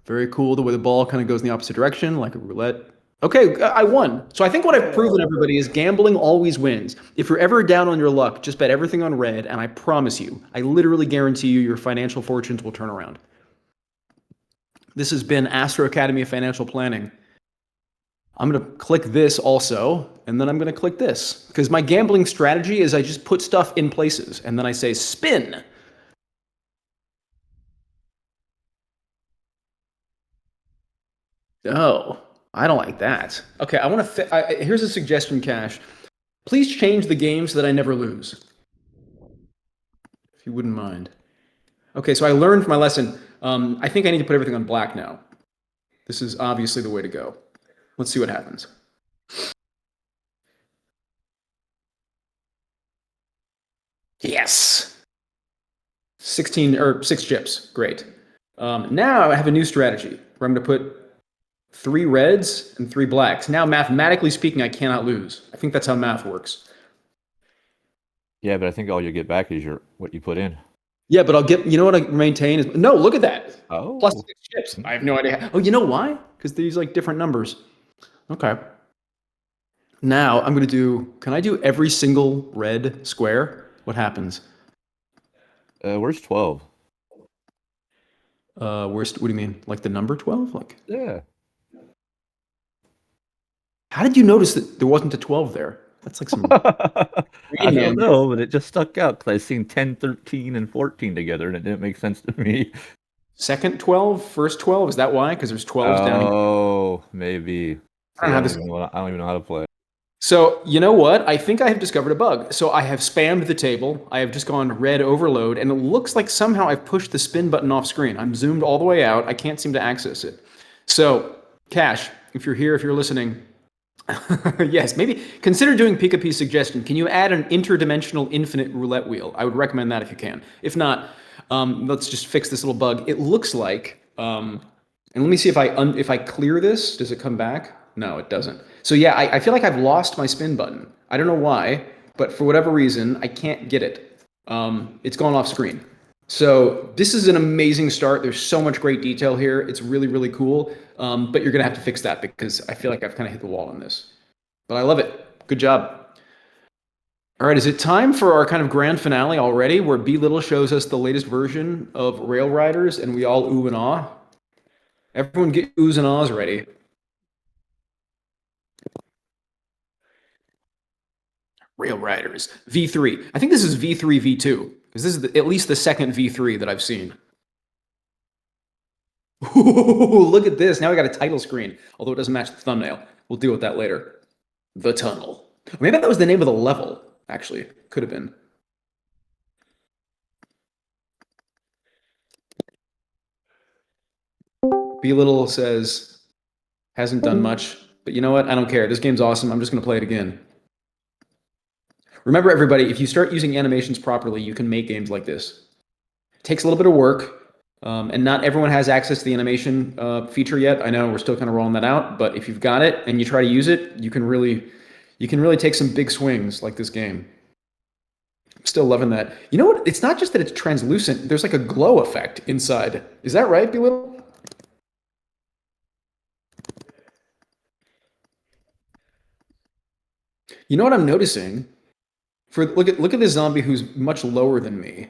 Very cool the way the ball kind of goes in the opposite direction, like a roulette. Okay, I won. So I think what I've proven everybody is gambling always wins. If you're ever down on your luck, just bet everything on red, and I promise you, I literally guarantee you your financial fortunes will turn around. This has been Astro Academy of Financial Planning. I'm going to click this also, and then I'm going to click this. Because my gambling strategy is I just put stuff in places, and then I say spin. Oh, I don't like that. Okay, I want to. Here's a suggestion, Cash. Please change the game so that I never lose. If you wouldn't mind. Okay, so I learned from my lesson. I think I need to put everything on black now. This is obviously the way to go. Let's see what happens. Yes. 6 chips. Great. Now I have a new strategy where I'm going to put 3 reds and 3 blacks. Now, mathematically speaking, I cannot lose. I think that's how math works. Yeah, but I think all you get back is what you put in. Yeah, but I'll get, you know what I maintain is, no, look at that. Oh. Plus 6 chips. I have no idea. Oh, you know why? Because these like different numbers. Okay. Now I'm going to do, can I do every single red square? What happens? Where's 12? What do you mean? Like the number 12? Like, Yeah. how did you notice that there wasn't a 12 there? That's like some. I don't know, but it just stuck out because I seen 10, 13, and 14 together, and it didn't make sense to me. Second 12, first 12. Is that why? Because there's 12s down here. Oh, maybe. I don't I don't even know how to play. So you know what? I think I have discovered a bug. So I have spammed the table. I have just gone red overload, and it looks like somehow I've pushed the spin button off screen. I'm zoomed all the way out. I can't seem to access it. So, Cash, if you're here, if you're listening, yes, maybe consider doing Pikapi's suggestion. Can you add an interdimensional infinite roulette wheel? I would recommend that if you can. If not, let's just fix this little bug. It looks like, and let me see if I clear this. Does it come back? No, it doesn't. So yeah, I feel like I've lost my spin button. I don't know why, but for whatever reason, I can't get it. It's gone off screen. So this is an amazing start. There's so much great detail here. It's really, really cool. But you're going to have to fix that because I feel like I've kind of hit the wall on this. But I love it. Good job. All right, is it time for our kind of grand finale already where B Little shows us the latest version of Rail Riders and we all ooh and ah? Everyone get oohs and ahs ready. Rail Riders V3. I think this is V3 V2 because this is at least the second V3 that I've seen. Ooh, look at this. Now we got a title screen, although it doesn't match the thumbnail. We'll deal with that later. The Tunnel. Maybe that was the name of the level, actually. Could have been. B Little says, hasn't done much, but you know what? I don't care. This game's awesome. I'm just going to play it again. Remember, everybody, if you start using animations properly, you can make games like this. It takes a little bit of work, and not everyone has access to the animation feature yet. I know we're still kind of rolling that out, but if you've got it and you try to use it, you can really take some big swings like this game. I'm still loving that. You know what? It's not just that it's translucent. There's like a glow effect inside. Is that right, B Little? You know what I'm noticing? Look at this zombie who's much lower than me.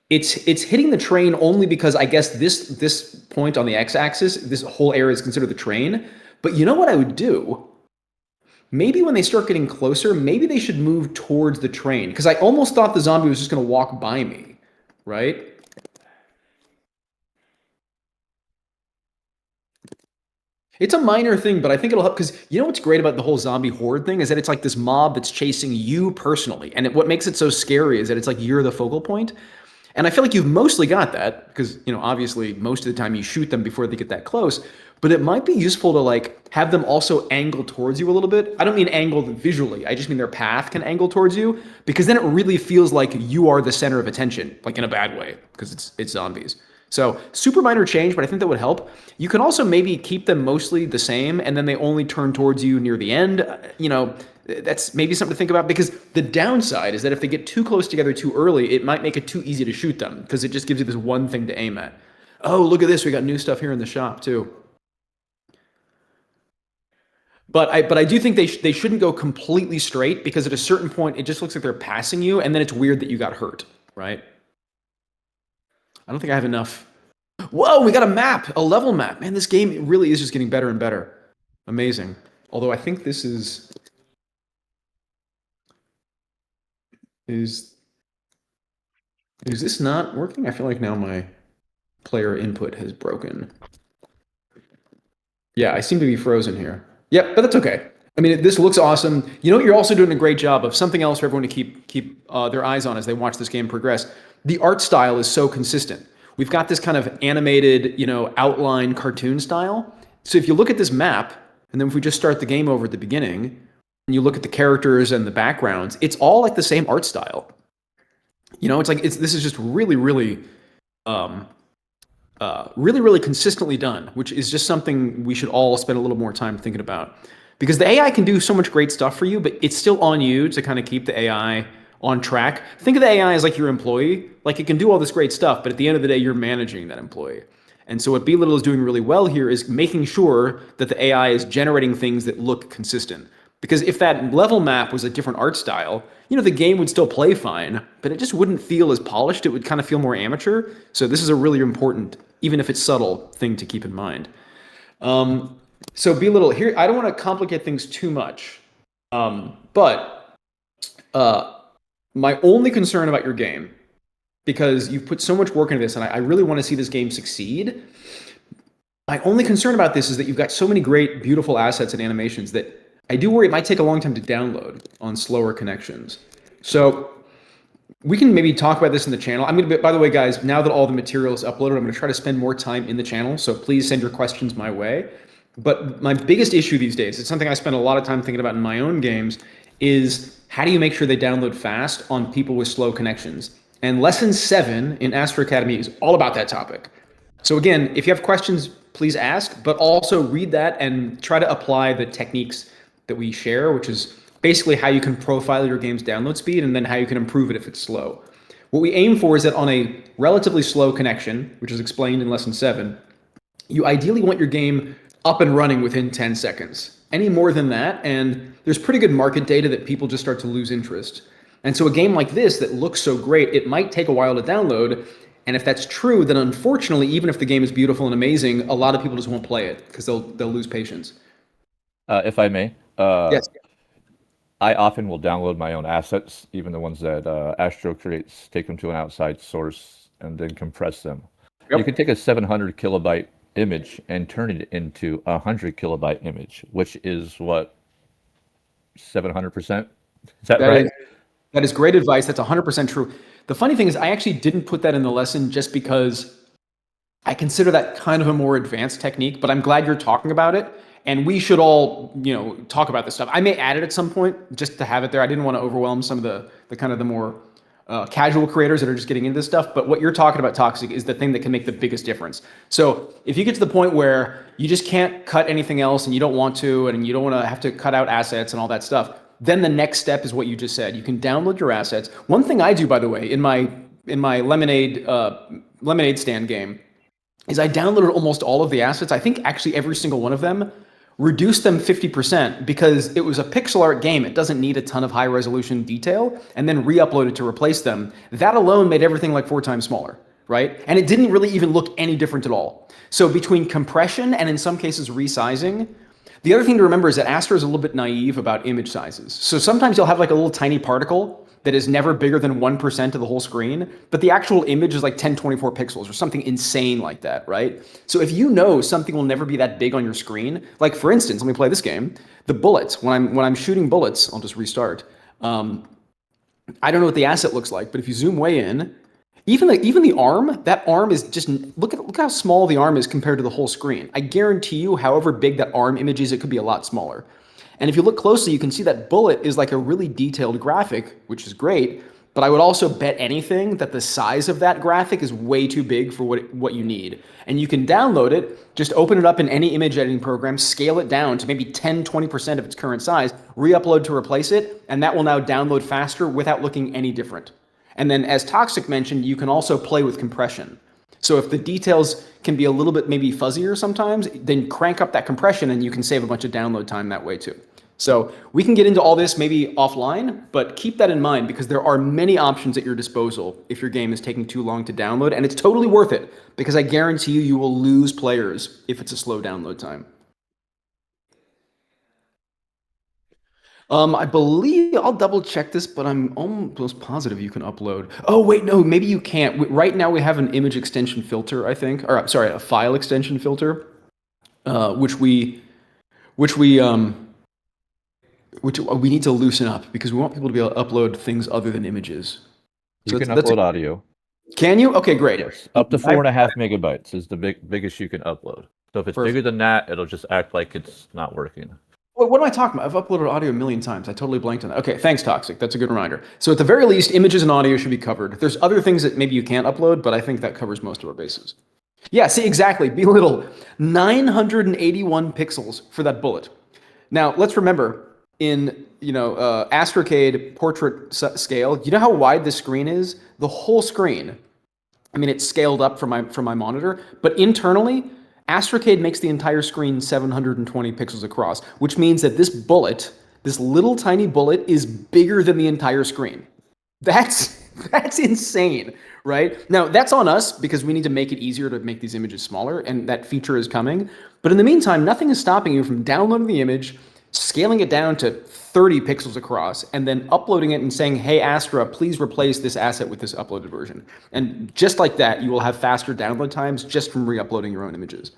It's hitting the train only because I guess this point on the x-axis, this whole area is considered the train. But you know what I would do? Maybe when they start getting closer, maybe they should move towards the train because I almost thought the zombie was just going to walk by me, right? It's a minor thing, but I think it'll help because you know what's great about the whole zombie horde thing is that it's like this mob that's chasing you personally. And what makes it so scary is that it's like you're the focal point. And I feel like you've mostly got that because, you know, obviously most of the time you shoot them before they get that close. But it might be useful to like have them also angle towards you a little bit. I don't mean angled visually. I just mean their path can angle towards you because then it really feels like you are the center of attention, like in a bad way because it's zombies. So super minor change, but I think that would help. You can also maybe keep them mostly the same and then they only turn towards you near the end. You know, that's maybe something to think about because the downside is that if they get too close together too early, it might make it too easy to shoot them because it just gives you this one thing to aim at. Oh, look at this. We got new stuff here in the shop too. But I do think they shouldn't go completely straight because at a certain point, it just looks like they're passing you and then it's weird that you got hurt, right? I don't think I have enough. Whoa, we got a map, a level map. Man, this game really is just getting better and better. Amazing. Although I think this is this not working? I feel like now my player input has broken. Yeah, I seem to be frozen here. Yep, but that's okay. I mean, this looks awesome. You know what? You're also doing a great job of something else for everyone to keep their eyes on as they watch this game progress. The art style is so consistent. We've got this kind of animated, you know, outline cartoon style. So if you look at this map, and then if we just start the game over at the beginning, and you look at the characters and the backgrounds, it's all like the same art style. You know, it's like this is just really, really, really consistently done, which is just something we should all spend a little more time thinking about. Because the AI can do so much great stuff for you, but it's still on you to kind of keep the AI on track. Think of the AI as like your employee. Like it can do all this great stuff, but at the end of the day, you're managing that employee. And so what B Little is doing really well here is making sure that the AI is generating things that look consistent. Because if that level map was a different art style, you know, the game would still play fine, but it just wouldn't feel as polished. It would kind of feel more amateur. So this is a really important, even if it's subtle, thing to keep in mind. So B Little, here, I don't want to complicate things too much, but my only concern about your game, because you've put so much work into this, and I really want to see this game succeed, My only concern about this is that you've got so many great, beautiful assets and animations that I do worry it might take a long time to download on slower connections. So we can maybe talk about this in the channel. I'm going to, by the way, guys, now that all the material is uploaded, I'm going to try to spend more time in the channel. So please send your questions my way. But my biggest issue these days, it's something I spend a lot of time thinking about in my own games, is how do you make sure they download fast on people with slow connections? And lesson 7 in Astro Academy is all about that topic. So again, if you have questions, please ask, but also read that and try to apply the techniques that we share, which is basically how you can profile your game's download speed and then how you can improve it if it's slow. What we aim for is that on a relatively slow connection, which is explained in lesson 7, you ideally want your game up and running within 10 seconds. Any more than that, and there's pretty good market data that people just start to lose interest. And so a game like this that looks so great, it might take a while to download. And if that's true, then unfortunately, even if the game is beautiful and amazing, a lot of people just won't play it because they'll lose patience. If I may, Yes. I often will download my own assets, even the ones that Astro creates, take them to an outside source, and then compress them. Yep. You can take a 700 kilobyte image and turn it into a 100 kilobyte image, which is what, 700%? Is that right? That is great advice. That's 100% true. The funny thing is I actually didn't put that in the lesson just because I consider that kind of a more advanced technique, but I'm glad you're talking about it. And we should all, talk about this stuff. I may add it at some point just to have it there. I didn't want to overwhelm some of the kind of the more casual creators that are just getting into this stuff. But what you're talking about, Toxic, is the thing that can make the biggest difference. So if you get to the point where you just can't cut anything else and you don't want to, and you don't want to have to cut out assets and all that stuff, then the next step is what you just said. You can download your assets. One thing I do, by the way, in my lemonade stand game, is I downloaded almost all of the assets. I think actually every single one of them, reduced them 50% because it was a pixel art game. It doesn't need a ton of high resolution detail, and then re-uploaded to replace them. That alone made everything like 4 times smaller, right? And it didn't really even look any different at all. So between compression and in some cases resizing, the other thing to remember is that Astro is a little bit naive about image sizes. So sometimes you'll have like a little tiny particle that is never bigger than 1% of the whole screen, but the actual image is like 1024 pixels or something insane like that, right? So if you know something will never be that big on your screen, like for instance, let me play this game, the bullets, when I'm shooting bullets, I'll just restart. I don't know what the asset looks like, but if you zoom way in, even the arm, that arm is just, look how small the arm is compared to the whole screen. I guarantee you, however big that arm image is, it could be a lot smaller. And if you look closely, you can see that bullet is like a really detailed graphic, which is great, but I would also bet anything that the size of that graphic is way too big for what you need. And you can download it, just open it up in any image editing program, scale it down to maybe 10, 20% of its current size, re-upload to replace it, and that will now download faster without looking any different. And then as Toxic mentioned, you can also play with compression. So if the details can be a little bit maybe fuzzier sometimes, then crank up that compression and you can save a bunch of download time that way too. So we can get into all this maybe offline, but keep that in mind because there are many options at your disposal if your game is taking too long to download, and it's totally worth it because I guarantee you will lose players if it's a slow download time. I believe, I'll double check this, but I'm almost positive you can upload. Oh, wait, no, maybe you can't. Right now we have an image extension filter, I think, or sorry, a file extension filter, which we need to loosen up because we want people to be able to upload things other than images. You can upload audio. Can you? Okay, great. Yes, up to 4.5 megabytes is the biggest you can upload. So if it's bigger than that, it'll just act like it's not working. Wait, what am I talking about? I've uploaded audio a million times. I totally blanked on that. Okay, thanks, Toxic. That's a good reminder. So at the very least, images and audio should be covered. There's other things that maybe you can't upload, but I think that covers most of our bases. Yeah, see, exactly. Be little. 981 pixels for that bullet. Now, let's remember, in Astrocade portrait scale, you know how wide the screen is? The whole screen. I mean, it's scaled up from my monitor, but internally, Astrocade makes the entire screen 720 pixels across, which means that this bullet, this little tiny bullet, is bigger than the entire screen. That's insane, right? Now, that's on us because we need to make it easier to make these images smaller, and that feature is coming. But in the meantime, nothing is stopping you from downloading the image, scaling it down to 30 pixels across, and then uploading it and saying, hey, Astra, please replace this asset with this uploaded version. And just like that, you will have faster download times just from re-uploading your own images.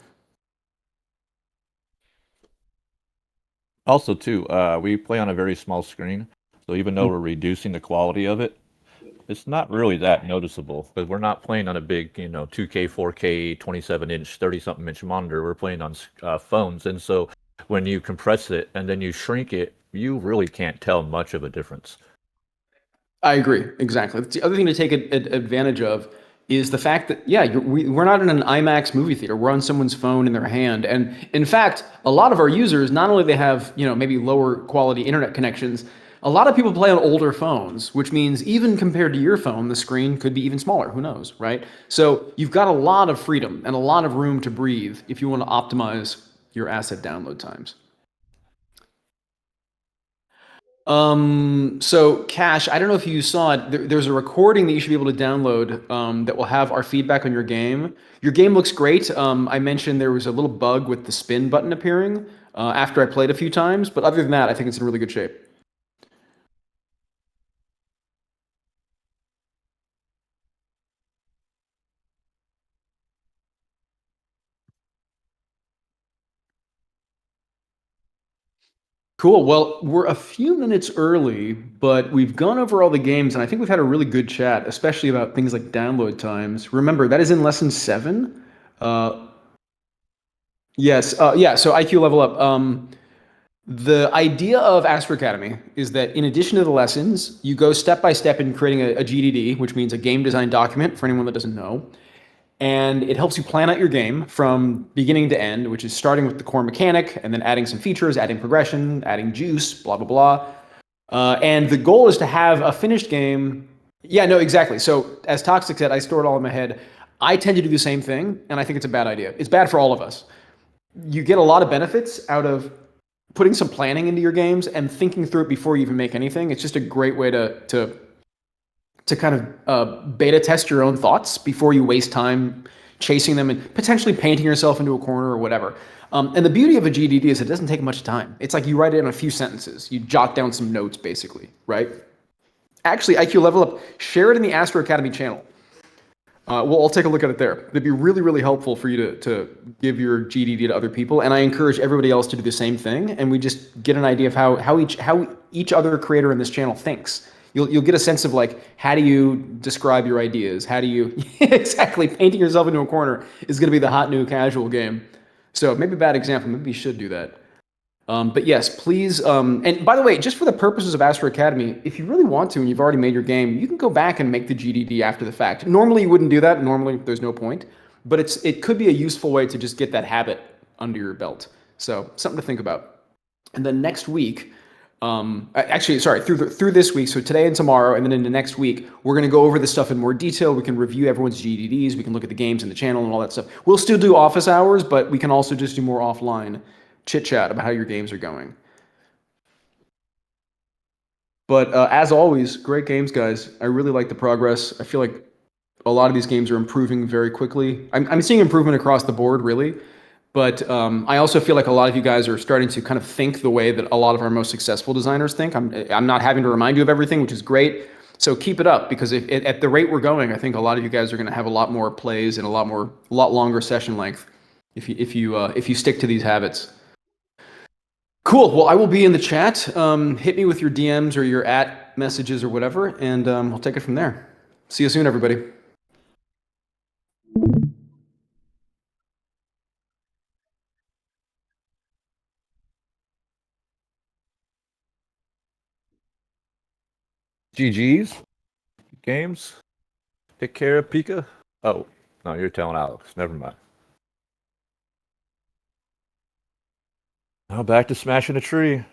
Also, too, we play on a very small screen, so even though we're reducing the quality of it, it's not really that noticeable because we're not playing on a big, 2K, 4K, 27-inch, 30-something inch monitor. We're playing on phones, and so when you compress it and then you shrink it, you really can't tell much of a difference. I agree. Exactly. The other thing to take advantage of is the fact that, yeah, we're not in an IMAX movie theater. We're on someone's phone in their hand. And in fact, a lot of our users, not only they have, maybe lower quality internet connections, a lot of people play on older phones, which means even compared to your phone, the screen could be even smaller. Who knows, right? So you've got a lot of freedom and a lot of room to breathe if you want to optimize your asset download times. So Cash, I don't know if you saw it. There's a recording that you should be able to download that will have our feedback on your game. Your game looks great. I mentioned there was a little bug with the spin button appearing after I played a few times, but other than that, I think it's in really good shape. Cool. Well, we're a few minutes early, but we've gone over all the games, and I think we've had a really good chat, especially about things like download times. Remember, that is in lesson 7. Uh, yes. Yeah. So IQ level up. The idea of Astro Academy is that in addition to the lessons, you go step by step in creating a GDD, which means a game design document for anyone that doesn't know. And it helps you plan out your game from beginning to end, which is starting with the core mechanic and then adding some features, adding progression, adding juice, blah, blah, blah. And the goal is to have a finished game. Yeah, no, exactly. So as Toxic said, I store it all in my head. I tend to do the same thing, and I think it's a bad idea. It's bad for all of us. You get a lot of benefits out of putting some planning into your games and thinking through it before you even make anything. It's just a great way to kind of beta test your own thoughts before you waste time chasing them and potentially painting yourself into a corner or whatever. And the beauty of a GDD is it doesn't take much time. It's like you write it in a few sentences. You jot down some notes, basically, right? Actually, IQ Level Up, share it in the Astro Academy channel. I'll take a look at it there. It'd be really, really helpful for you to give your GDD to other people, and I encourage everybody else to do the same thing. And we just get an idea of how each other creator in this channel thinks. You'll get a sense of like, how do you describe your ideas? How do you exactly painting yourself into a corner is going to be the hot new casual game. So maybe a bad example. Maybe you should do that. But yes, please. And by the way, just for the purposes of Astro Academy, if you really want to and you've already made your game, you can go back and make the GDD after the fact. Normally, you wouldn't do that. Normally, there's no point. But it could be a useful way to just get that habit under your belt. So something to think about. And then next week, actually, sorry, through this week, so today and tomorrow, and then into next week, we're going to go over this stuff in more detail. We can review everyone's GDDs. We can look at the games in the channel and all that stuff. We'll still do office hours, but we can also just do more offline chit chat about how your games are going. But as always, great games, guys. I really like the progress. I feel like a lot of these games are improving very quickly. I'm seeing improvement across the board, really. But I also feel like a lot of you guys are starting to kind of think the way that a lot of our most successful designers think. I'm not having to remind you of everything, which is great. So keep it up, because at the rate we're going, I think a lot of you guys are going to have a lot more plays and a lot longer session length if you stick to these habits. Cool. Well, I will be in the chat. Hit me with your DMs or your @ messages or whatever, and we'll take it from there. See you soon, everybody. GG's games. Take care of Pika. Oh, no, you're telling Alex. Never mind. Now back to smashing a tree.